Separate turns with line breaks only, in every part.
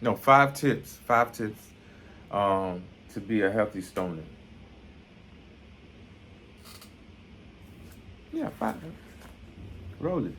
No, 5 tips. 5 tips to be a healthy stoner. Yeah, five. Roll it.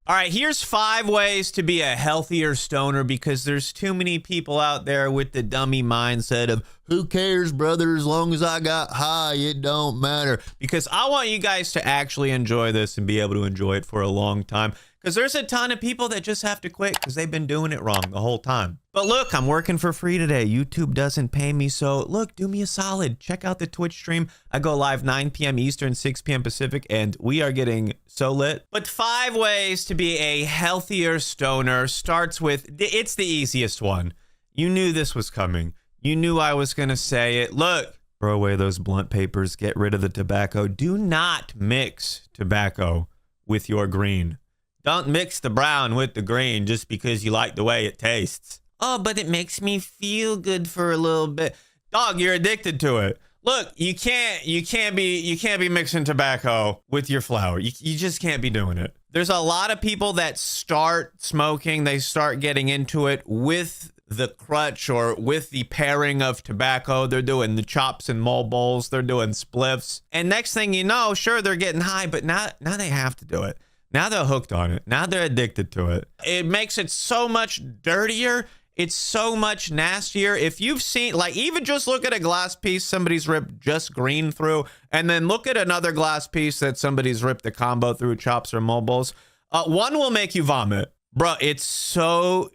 All right, here's 5 ways to be a healthier stoner because there's too many people out there with the dummy mindset of who cares, brother, as long as I got high, it don't matter. Because I want you guys to actually enjoy this and be able to enjoy it for a long time. Because there's a ton of people that just have to quit because they've been doing it wrong the whole time. But look, I'm working for free today. YouTube doesn't pay me. So look, do me a solid. Check out the Twitch stream. I go live 9 p.m. Eastern, 6 p.m. Pacific, and we are getting so lit. But 5 ways to be a healthier stoner starts with, it's the easiest one. You knew this was coming. You knew I was going to say it. Look, throw away those blunt papers. Get rid of the tobacco. Do not mix tobacco with your green. Don't mix the brown with the green just because you like the way it tastes. Oh, but it makes me feel good for a little bit. Dog, you're addicted to it. Look, you can't be mixing tobacco with your flower. You just can't be doing it. There's a lot of people that start smoking, they start getting into it with the crutch or with the pairing of tobacco. They're doing the chops and mole bowls, they're doing spliffs. And next thing you know, sure, they're getting high, but now they have to do it. Now they're hooked on it. Now they're addicted to it. It makes it so much dirtier. It's so much nastier. If you've seen, like, even just look at a glass piece somebody's ripped just green through, and then look at another glass piece that somebody's ripped the combo through, chops or mobiles. One will make you vomit. Bro, it's so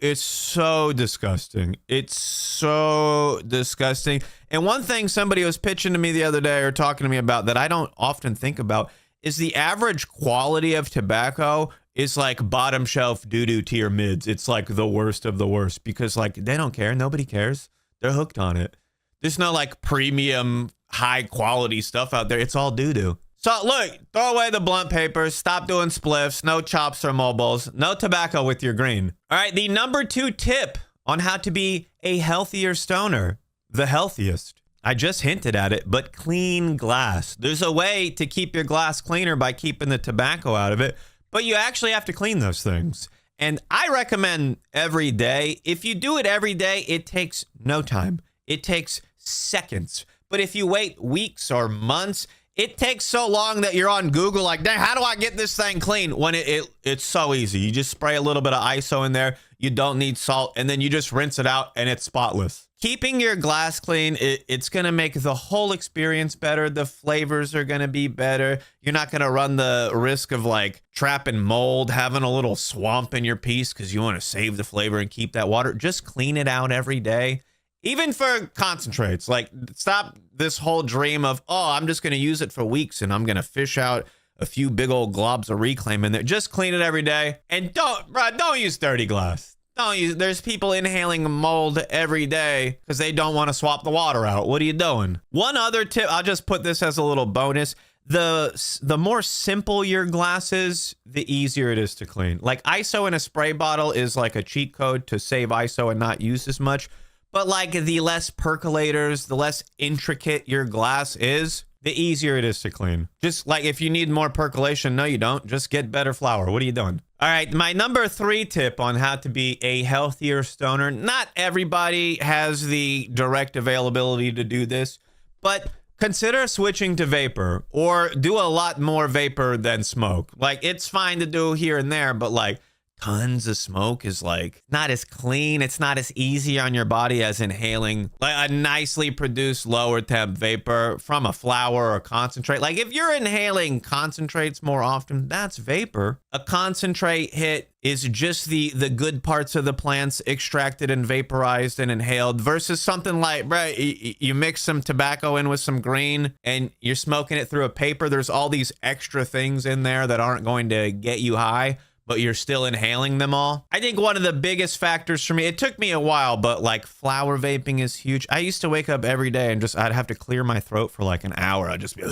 disgusting. It's so disgusting. And one thing somebody was pitching to me the other day or talking to me about that I don't often think about is the average quality of tobacco is like bottom shelf doo-doo tier mids. It's like the worst of the worst because like they don't care. Nobody cares. They're hooked on it. There's no like premium high quality stuff out there. It's all doo-doo. So look, throw away the blunt papers. Stop doing spliffs. No chops or mobiles. No tobacco with your green. All right, the number 2 tip on how to be a healthier stoner. The healthiest. I just hinted at it, but clean glass. There's a way to keep your glass cleaner by keeping the tobacco out of it, but you actually have to clean those things. And I recommend every day. If you do it every day, it takes no time. It takes seconds. But if you wait weeks or months, it takes so long that you're on Google like, dang, how do I get this thing clean? When it's so easy. You just spray a little bit of ISO in there. You don't need salt. And then you just rinse it out and it's spotless. Keeping your glass clean, it's going to make the whole experience better. The flavors are going to be better. You're not going to run the risk of like trapping mold, having a little swamp in your piece because you want to save the flavor and keep that water. Just clean it out every day. Even for concentrates, like stop this whole dream of, oh, I'm just going to use it for weeks and I'm going to fish out a few big old globs of reclaim in there. Just clean it every day. And don't use dirty glass. Don't use, there's people inhaling mold every day because they don't want to swap the water out. What are you doing? One other tip, I'll just put this as a little bonus. The more simple your glass is, the easier it is to clean. Like ISO in a spray bottle is like a cheat code to save ISO and not use as much. But like the less percolators, the less intricate your glass is, the easier it is to clean. Just like if you need more percolation, no, you don't. Just get better flour. What are you doing? All right, my number 3 tip on how to be a healthier stoner. Not everybody has the direct availability to do this, but consider switching to vapor or do a lot more vapor than smoke. Like it's fine to do here and there, but like tons of smoke is like not as clean. It's not as easy on your body as inhaling like a nicely produced lower temp vapor from a flower or concentrate. Like if you're inhaling concentrates more often, that's vapor. A concentrate hit is just the good parts of the plants extracted and vaporized and inhaled versus something like, right, you mix some tobacco in with some green and you're smoking it through a paper. There's all these extra things in there that aren't going to get you high, but you're still inhaling them all. I think one of the biggest factors for me, it took me a while, but like flower vaping is huge. I used to wake up every day and I'd have to clear my throat for like an hour. I'd just be,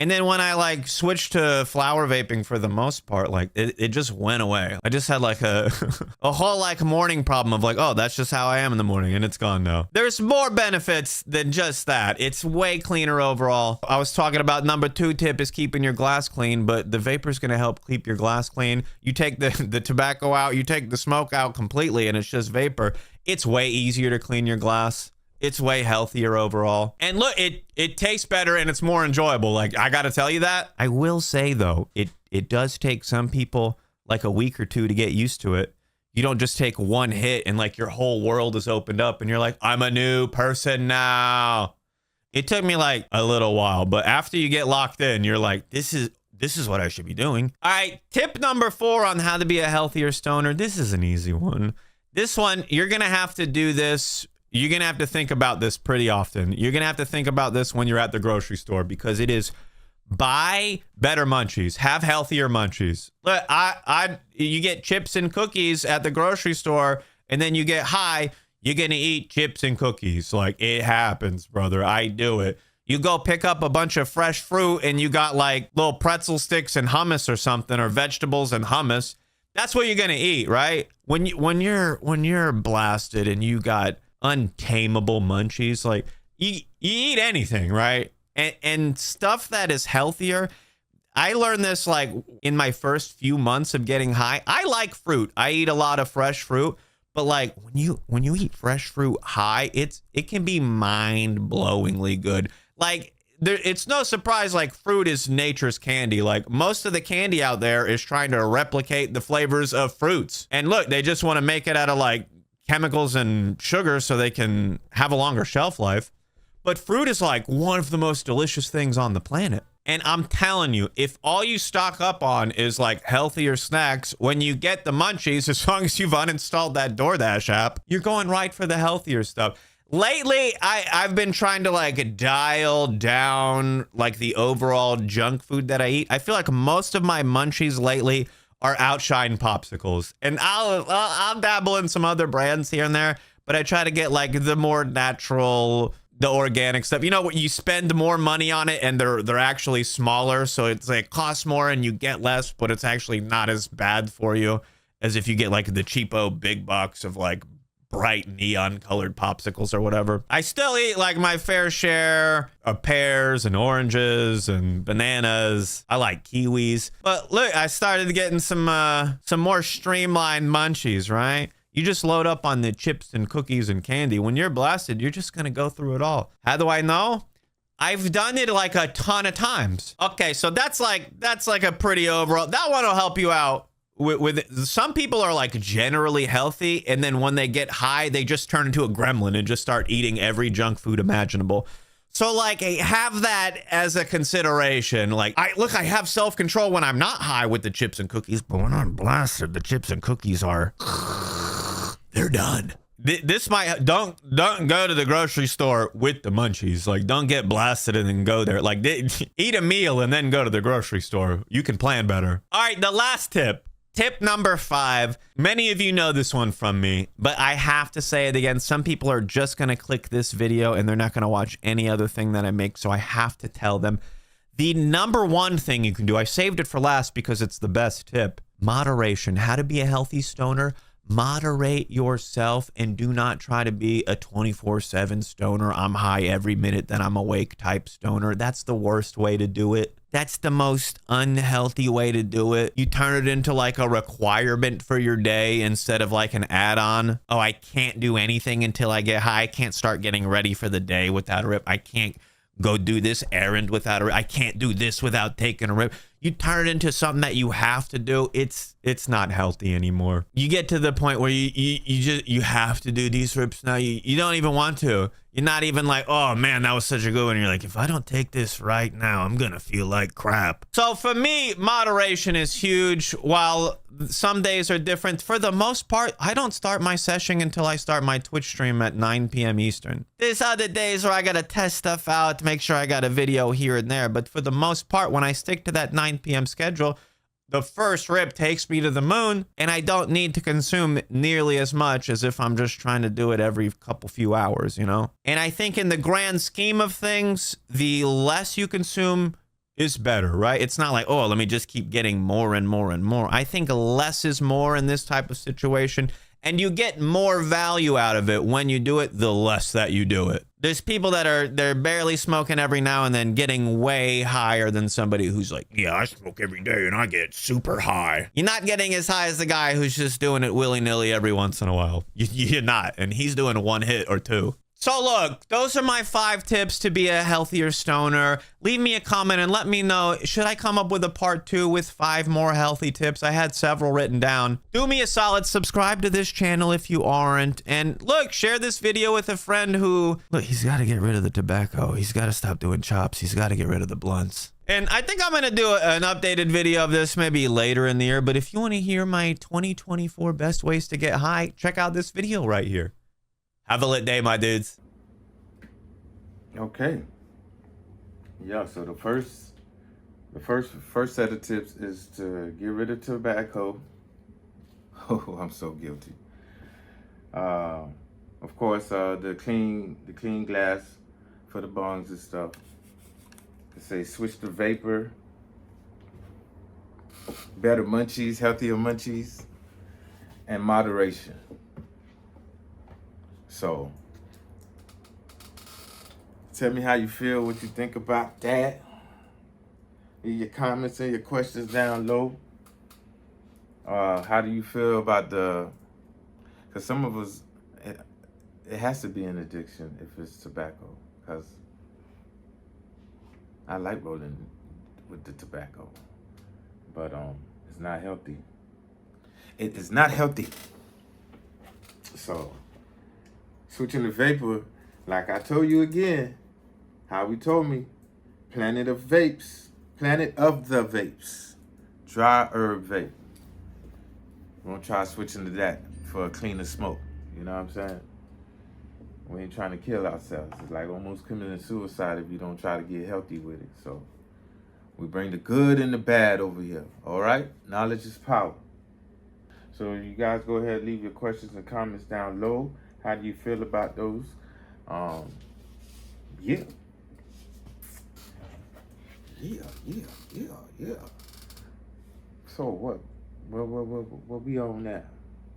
And then when I like switched to flower vaping for the most part, like it just went away. I just had like a a whole like morning problem of like, oh, that's just how I am in the morning, and it's gone now. There's more benefits than just that. It's way cleaner overall. I was talking about number 2 tip is keeping your glass clean, but the vapor's gonna help keep your glass clean. You take the tobacco out, you take the smoke out completely, and it's just vapor. It's way easier to clean your glass. It's way healthier overall. And look, it tastes better and it's more enjoyable. Like, I gotta tell you that. I will say though, it does take some people like a week or 2 to get used to it. You don't just take one hit and like your whole world is opened up and you're like, I'm a new person now. It took me like a little while, but after you get locked in, you're like, this is what I should be doing. All right, tip number 4 on how to be a healthier stoner. This is an easy one. This one, you're gonna have to do this. You're going to have to think about this pretty often. You're going to have to think about this when you're at the grocery store, because it is buy better munchies. Have healthier munchies. Look, you get chips and cookies at the grocery store, and then you get high, you're going to eat chips and cookies. Like, it happens, brother. I do it. You go pick up a bunch of fresh fruit, and you got like little pretzel sticks and hummus or something, or vegetables and hummus. That's what you're going to eat, right? When you're blasted and you got untamable munchies, like you eat anything, right? And stuff that is healthier. I learned this like in my first few months of getting high. I like fruit. I eat a lot of fresh fruit, but like when you eat fresh fruit high, it can be mind-blowingly good. Like it's no surprise, like fruit is nature's candy. Like most of the candy out there is trying to replicate the flavors of fruits. And look, they just want to make it out of like chemicals and sugar so they can have a longer shelf life. But fruit is like one of the most delicious things on the planet. And I'm telling you, if all you stock up on is like healthier snacks, when you get the munchies, as long as you've uninstalled that DoorDash app, you're going right for the healthier stuff. Lately, I've been trying to like dial down like the overall junk food that I eat. I feel like most of my munchies lately are Outshine popsicles, and I'll dabble in some other brands here and there, but I try to get like the more natural, the organic stuff. You know, you spend more money on it and they're actually smaller, so it's like costs more and you get less, but it's actually not as bad for you as if you get like the cheapo big box of like bright neon colored popsicles or whatever. I still eat like my fair share of pears and oranges and bananas. I like kiwis. But look, I started getting some more streamlined munchies, right? You just load up on the chips and cookies and candy. When you're blasted, you're just gonna go through it all. How do I know? I've done it like a ton of times. Okay, so that's like a pretty overall. That one will help you out. With some people are like generally healthy, and then when they get high, they just turn into a gremlin and just start eating every junk food imaginable. So like, have that as a consideration. Like, I have self-control when I'm not high with the chips and cookies, but when I'm blasted, the chips and cookies are, they're done. This might, don't go to the grocery store with the munchies. Like, don't get blasted and then go there. Like, eat a meal and then go to the grocery store. You can plan better. All right, the last tip. Tip number 5. Many of you know this one from me, but I have to say it again. Some people are just going to click this video and they're not going to watch any other thing that I make, so I have to tell them. The number 1 thing you can do, I saved it for last because it's the best tip. Moderation. How to be a healthy stoner. Moderate yourself and do not try to be a 24/7 stoner. I'm high every minute that I'm awake type stoner. That's the worst way to do it. That's the most unhealthy way to do it. You turn it into like a requirement for your day instead of like an add-on. Oh, I can't do anything until I get high. I can't start getting ready for the day without a rip. I can't go do this errand without a rip. I can't do this without taking a rip. You turn it into something that you have to do. It's not healthy anymore. You get to the point where you have to do these rips now. You don't even want to. You're not even like, oh man, that was such a good one. You're like, if I don't take this right now, I'm gonna feel like crap. So for me, moderation is huge. While some days are different, for the most part, I don't start my session until I start my Twitch stream at 9 p.m. Eastern. There's other days where I gotta test stuff out to make sure I got a video here and there. But for the most part, when I stick to that 9 p.m. schedule, the first rip takes me to the moon, and I don't need to consume nearly as much as if I'm just trying to do it every few hours, you know? And I think in the grand scheme of things, the less you consume is better, right? It's not like, oh, let me just keep getting more and more and more. I think less is more in this type of situation, and you get more value out of it when you do it, the less that you do it. There's people that they're barely smoking every now and then, getting way higher than somebody who's like, yeah, I smoke every day and I get super high. You're not getting as high as the guy who's just doing it willy-nilly every once in a while. You're not, and he's doing one hit or two. So look, those are my 5 tips to be a healthier stoner. Leave me a comment and let me know, should I come up with a part 2 with 5 more healthy tips? I had several written down. Do me a solid, subscribe to this channel if you aren't. And look, share this video with a friend who, look, he's got to get rid of the tobacco. He's got to stop doing chops. He's got to get rid of the blunts. And I think I'm going to do an updated video of this maybe later in the year. But if you want to hear my 2024 best ways to get high, check out this video right here. Have a lit day, my dudes.
Okay. Yeah, so the first set of tips is to get rid of tobacco. Oh, I'm so guilty. Of course, the clean glass for the bongs and stuff. They say switch to vapor. Better munchies, healthier munchies, and moderation. So, tell me how you feel, what you think about that. Leave your comments and your questions down low. How do you feel about because some of us, it has to be an addiction if it's tobacco, because I like rolling with the tobacco, but it's not healthy. It is not healthy. So, switching to vapor, like I told you again, Howie told me, Planet of the Vapes, dry herb vape. We're gonna try switching to that for a cleaner smoke. You know what I'm saying? We ain't trying to kill ourselves. It's like almost committing suicide if you don't try to get healthy with it. So we bring the good and the bad over here. All right? Knowledge is power. So you guys go ahead and leave your questions and comments down low. How do you feel about those? Yeah. Yeah. So what we on now?